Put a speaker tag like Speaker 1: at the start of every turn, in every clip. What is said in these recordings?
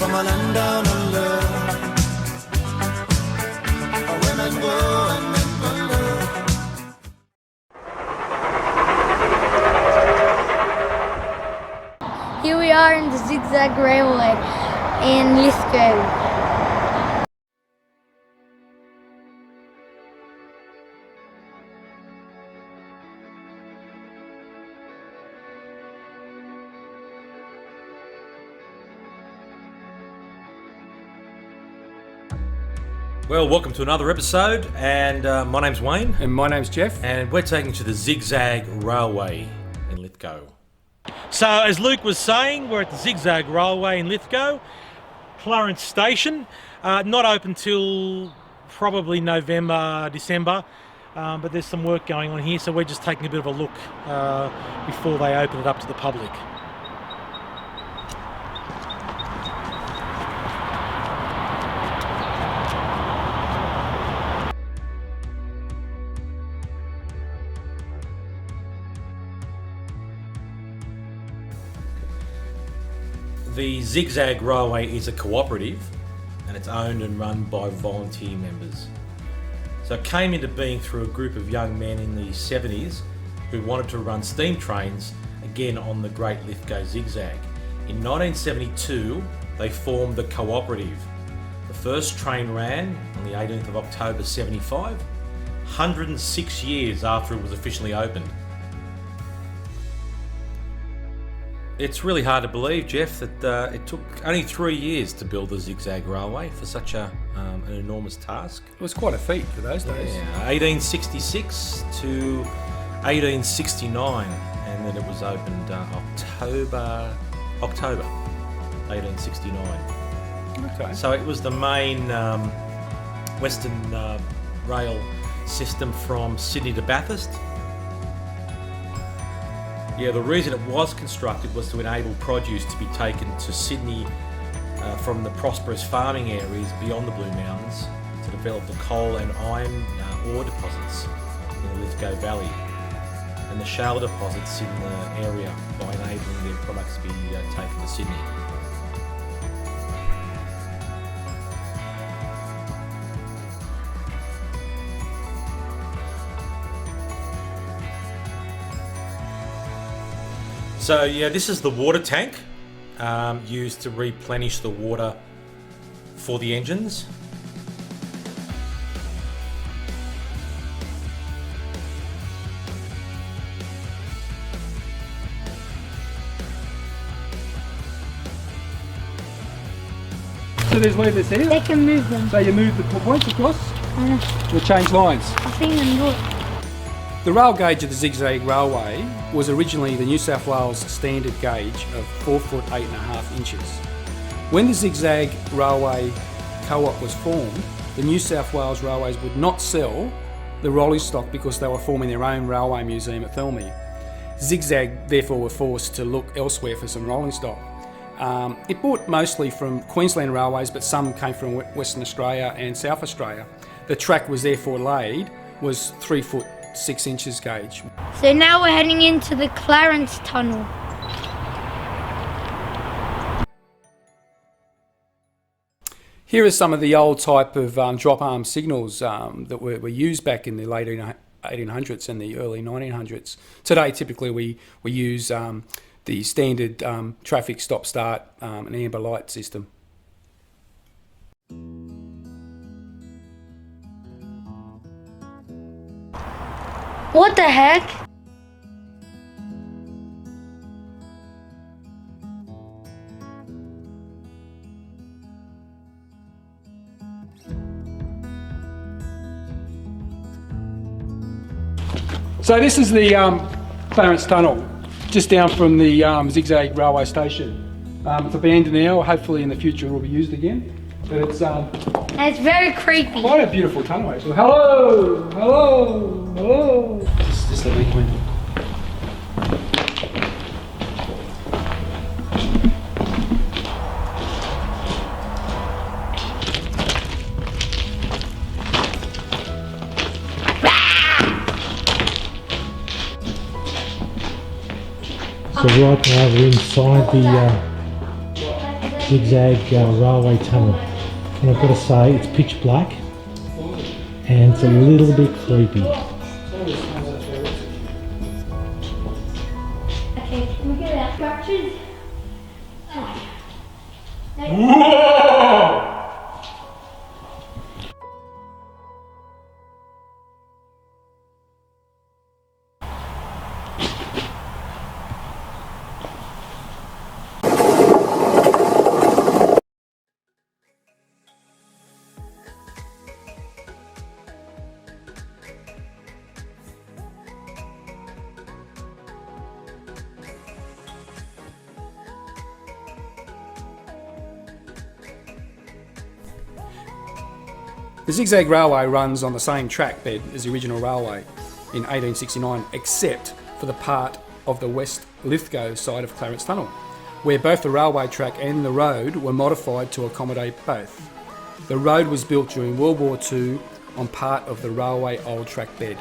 Speaker 1: from a land down under. Women go and men wonder.
Speaker 2: Here we are in the Zig Zag Railway in Lithgow.
Speaker 3: Well, welcome to another episode, and my name's Wayne.
Speaker 4: And my name's Jeff.
Speaker 3: And we're taking you to the Zig Zag Railway in Lithgow. So, as Luke was saying, we're at the Zig Zag Railway in Lithgow, Clarence Station. Not open till probably November, December, but there's some work going on here, so we're just taking a bit of a look before they open it up to the public. The Zig Zag Railway is a cooperative, and it's owned and run by volunteer members. So it came into being through a group of young men in the 70s who wanted to run steam trains again on the Great Lithgow Zig Zag. In 1972, they formed the cooperative. The first train ran on the 18th of October 75, 106 years after it was officially opened. It's really hard to believe, Jeff, that it took only 3 years to build the Zig Zag Railway for such an enormous task.
Speaker 4: It was quite a feat for those days.
Speaker 3: Yeah, 1866 to 1869, and then it was opened October 1869.
Speaker 4: Okay.
Speaker 3: So it was the main Western rail system from Sydney to Bathurst. Yeah, the reason it was constructed was to enable produce to be taken to Sydney from the prosperous farming areas beyond the Blue Mountains to develop the coal and iron ore deposits in the Lithgow Valley and the shale deposits in the area by enabling their products to be taken to Sydney. So yeah, this is the water tank used to replenish the water for the engines.
Speaker 4: So there's levers here.
Speaker 2: They can move them.
Speaker 4: So you move the points across. We'll change lines.
Speaker 2: I've seen them do it.
Speaker 4: The rail gauge of the Zig Zag Railway was originally the New South Wales standard gauge of 4 foot 8.5 inches. When the Zig Zag Railway Co-op was formed, the New South Wales Railways would not sell the rolling stock because they were forming their own railway museum at Thirlmere. Zig Zag therefore were forced to look elsewhere for some rolling stock. It bought mostly from Queensland Railways, but some came from Western Australia and South Australia. The track was therefore laid was 3 foot 6 inches gauge.
Speaker 2: So now we're heading into the Clarence tunnel.
Speaker 4: Here are some of the old type of drop arm signals that were used back in the late 1800s and the early 1900s. Today, typically, we use the standard traffic stop-start and amber light system.
Speaker 2: What the heck?
Speaker 4: So this is the Clarence Tunnel, just down from the Zig Zag railway station. It's abandoned now. Hopefully in the future it will be used again. But it's
Speaker 2: It's very creepy.
Speaker 4: quite a beautiful tunnel actually. Hello, hello, hello. Just let me come in.
Speaker 5: So right now we're inside
Speaker 3: Zig Zag railway tunnel. And I've got to say, it's pitch black and it's a little bit creepy.
Speaker 2: Okay, can we get our structures?
Speaker 4: The Zig Zag Railway runs on the same track bed as the original railway in 1869, except for the part of the West Lithgow side of Clarence Tunnel, where both the railway track and the road were modified to accommodate both. The road was built during World War II on part of the railway old track bed.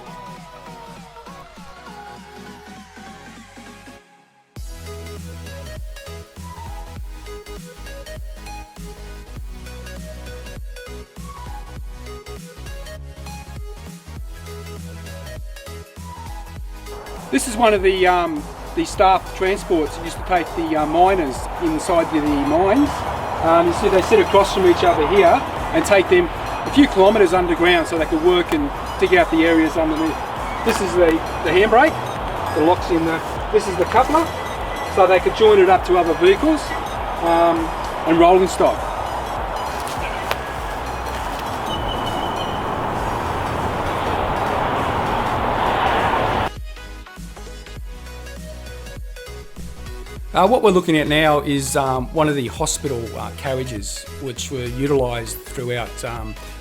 Speaker 4: This is one of the staff transports that used to take the miners inside the mines. You see they sit across from each other here and take them a few kilometres underground so they could work and dig out the areas underneath. This is the handbrake, the locks in the, this is the coupler, so they could join it up to other vehicles and rolling stock. What we're looking at now is one of the hospital carriages which were utilised throughout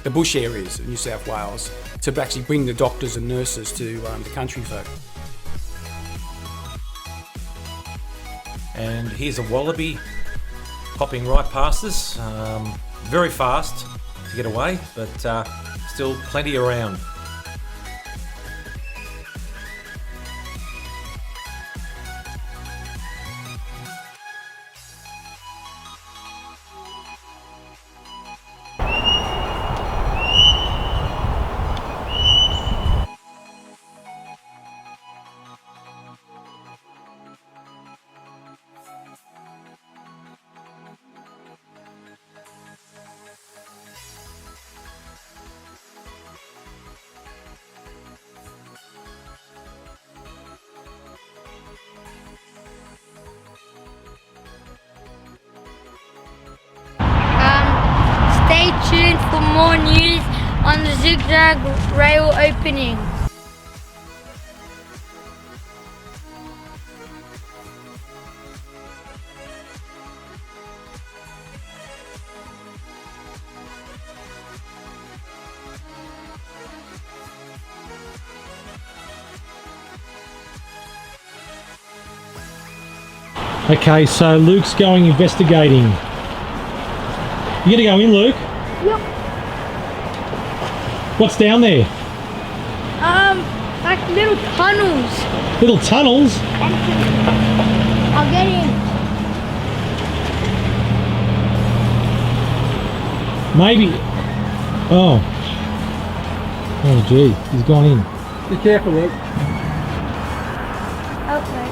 Speaker 4: the bush areas of New South Wales to actually bring the doctors and nurses to the country folk.
Speaker 3: And here's a wallaby hopping right past us, very fast to get away, but still plenty around.
Speaker 2: Stay tuned for more news on the Zig Zag rail opening.
Speaker 3: Okay, so Luke's going investigating. You gonna go in, Luke?
Speaker 2: Yep.
Speaker 3: What's down there?
Speaker 2: Like little tunnels.
Speaker 3: Little tunnels?
Speaker 2: I'll get in.
Speaker 3: Maybe. Oh. Oh gee, he's gone in.
Speaker 4: Be careful, Luke.
Speaker 2: Okay.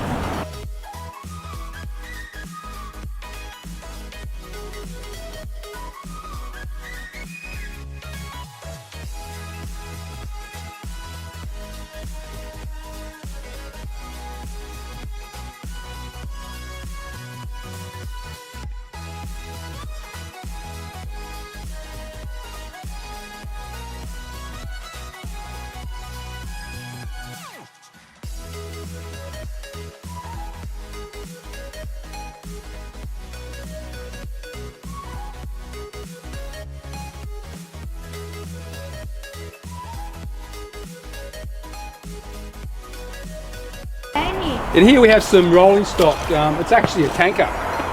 Speaker 4: And here we have some rolling stock. It's actually a tanker,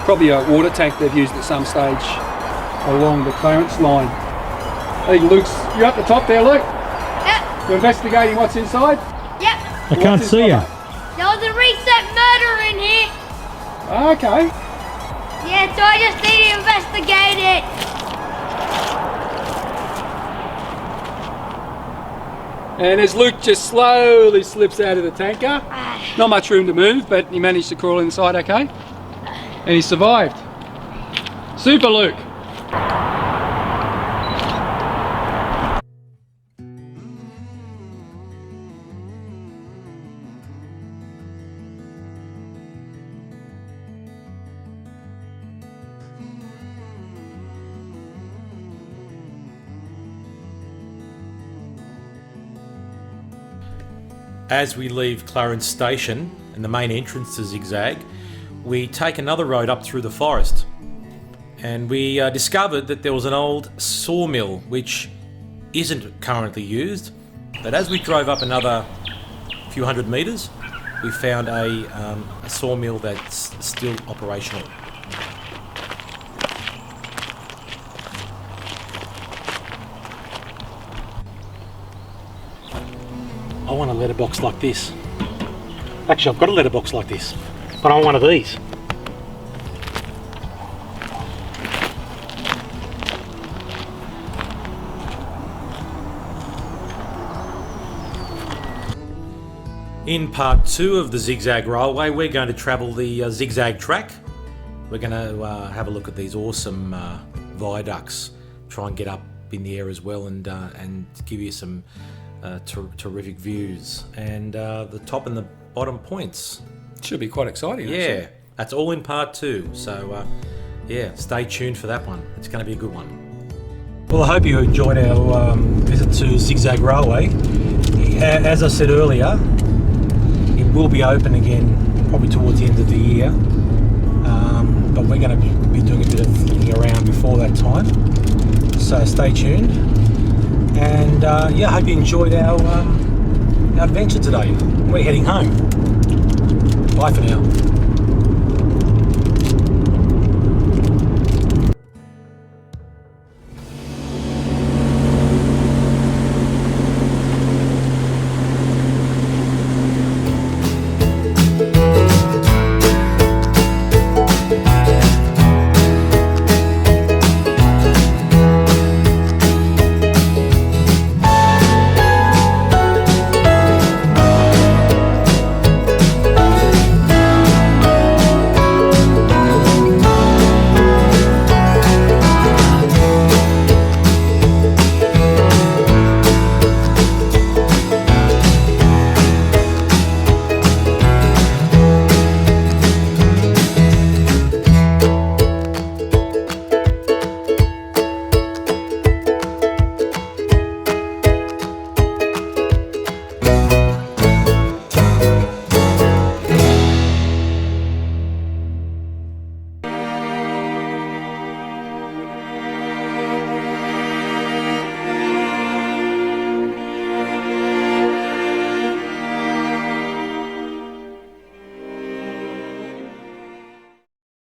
Speaker 4: probably a water tank they've used at some stage along the Clarence line. Hey Luke's, you're up the top there, Luke?
Speaker 2: Yep.
Speaker 4: You're investigating what's inside?
Speaker 2: Yep.
Speaker 3: I can't see you.
Speaker 2: There was a recent murder in here.
Speaker 4: Okay.
Speaker 2: Yeah, so I just need to investigate it.
Speaker 4: And as Luke just slowly slips out of the tanker, not much room to move, but he managed to crawl inside okay. And he survived. Super, Luke.
Speaker 3: As we leave Clarence Station and the main entrance to Zig Zag, we take another road up through the forest. And we discovered that there was an old sawmill which isn't currently used. But as we drove up another few hundred metres, we found a sawmill that's still operational.
Speaker 5: I want a letterbox like this. Actually, I've got a letterbox like this, but I want one of these.
Speaker 3: In part 2 of the Zig Zag Railway, we're going to travel the Zig Zag track. We're going to have a look at these awesome viaducts, try and get up in the air as well, and give you some terrific views, and the top and the bottom points.
Speaker 4: Should be quite exciting.
Speaker 3: Yeah,
Speaker 4: actually.
Speaker 3: that's all in part 2. So yeah, stay tuned for that one. It's going to be a good one. Well, I hope you enjoyed our visit to Zig Zag Railway. As I said earlier, it will be open again probably towards the end of the year, but we're going to be doing a bit of looking around before that time. So stay tuned. And yeah, I hope you enjoyed our adventure today. We're heading home. Bye for now.